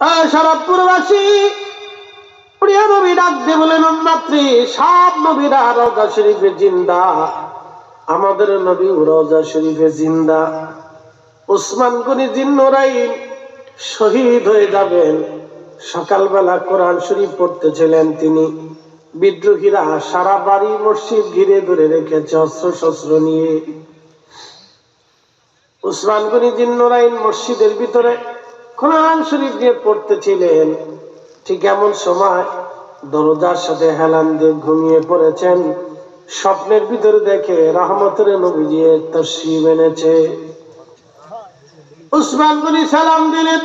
সারা পুরবাসী প্রিয় নবী ডাক দিয়ে বলেন, উম্মতরে, সব নবীরা রওজা শরীফে জিন্দা, আমাদের নবী রওজা শরীফে জিন্দা। উসমান গনি জিন্নুরাইন শহীদ হয়ে যাবেন। সকালবেলা কোরআন শরীফ পড়তেছিলেন তিনি। বিদ্রোহীরা সারা বাড়ি মসজিদ ঘিরে ধরে রেখেছে অস্ত্র শস্ত্র নিয়ে। উসমান গনি জিন্নুরাইন মসজিদের ভিতরে কোরআন শরীফ দিয়ে পড়তেছিলেন। ঠিক এমন সময় দরজার সাথে হেলান দিয়ে ঘুমিয়ে পড়েছেন। স্বপ্নের ভিতরে দেখে রহমতের নবীজি তাশরীফ এনেছে। উসমান গনি সালাম দিলেন।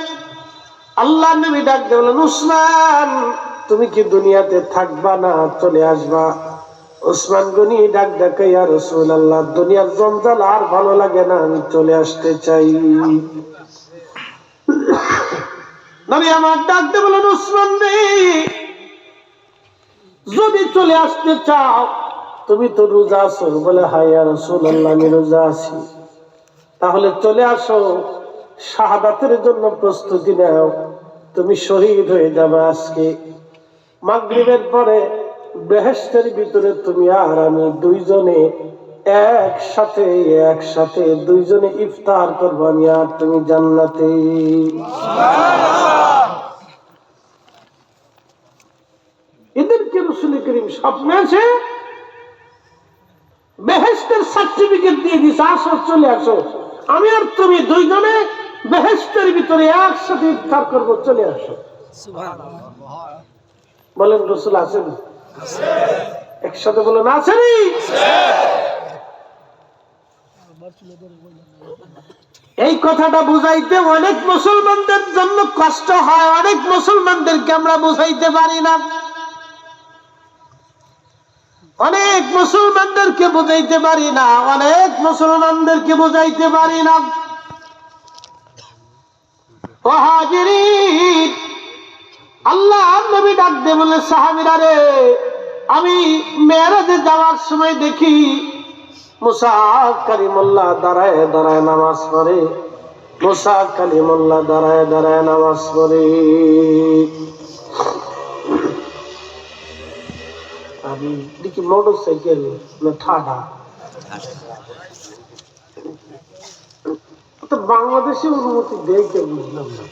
আল্লাহ নবী ডাক দিয়ে বলেন, উসমান, তুমি কি দুনিয়াতে থাকবা না চলে আসবা? উসমান গনি ডাক দেখে, ইয়া রাসূলুল্লাহ, দুনিয়ার জঞ্জাল আর ভালো লাগে না, আমি চলে আসতে চাই। নবী আমার ডাক দিয়ে বলেন, উসমান রে, যদি চলে আসতে চাও, তুমি তো রোজা আছো। বলে, হ্যাঁ ইয়া রাসূলুল্লাহ, আমি রোজা আছি। তাহলে চলে আসো, শাহাদাতের জন্য প্রস্তুতি নাও, তুমি শহীদ হয়ে যাবে আজকে। মাগরিবের পরে বেহেশতের ভিতরে তুমি আর আমি দুইজনে একসাথে দুইজনে ইফতার করবো, আমি আর তুমি জান্নাতে। এদেরকে রাসূল করিম স্বপ্নে এসে বেহেশতের সার্টিফিকেট দিয়ে দিছে, আসো, চলে আসো, আমি আর তুমি দুইজনে বেহেশতের ভিতরে একসাথে ইফতার করবো, চলে আসো। বলেন, রাসূল আছেন? একসাথে বলেন, আছেন? এই কথাটা বুঝাইতে অনেক মুসলমানদের জন্য কষ্ট হয়, অনেক মুসলমানদেরকে আমরা বুঝাইতে পারি না, অনেক মুসলমানদেরকে বুঝাইতে পারি না, অনেক মুসলমানদেরকে বুঝাইতে পারি না। ও হাজিরিন, আল্লাহ নবী ডাক দিয়ে বলে, সাহাবীরা রে, আমি মেরাজে যাওয়ার সময় দেখি মুসা কালিমুল্লাহ দাঁড়ায় দাঁড়ায় নামাজ পড়ে, মুসা কালিমুল্লাহ দাঁড়ায় দাঁড়ায় নামাজ পড়ে। আমি দেখি মোটর সাইকেল না ঠাডা, তো বাংলাদেশে অনুমতি দেয় কে বুঝলাম না।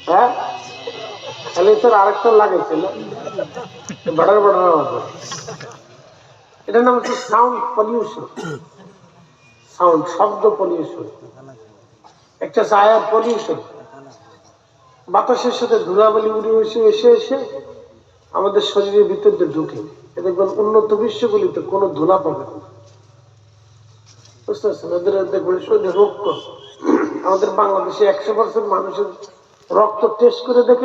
হ্যাঁ, খালি স্যার আরেকটা লাগাইছিল বাটার বাটার আওয়াজ, এটার নাম হচ্ছে সাউন্ড পলিউশন, সাউন্ড শব্দ পলিউশন, একটা আয়ার পলিউশন। বাতাসের সাথে ধুলাবালি উড়ে এসে এসে এসে আমাদের শরীরের ভিতর দিয়ে ঢুকে। দেখবেন উন্নত বিশ্বগুলিতে কোনো ধুলা পাবে না, বুঝতে পারছেন? ওদের দেখবেন শরীরে রোগ কম। আমাদের বাংলাদেশে 100% মানুষের রক্ত টেস্ট করে দেখে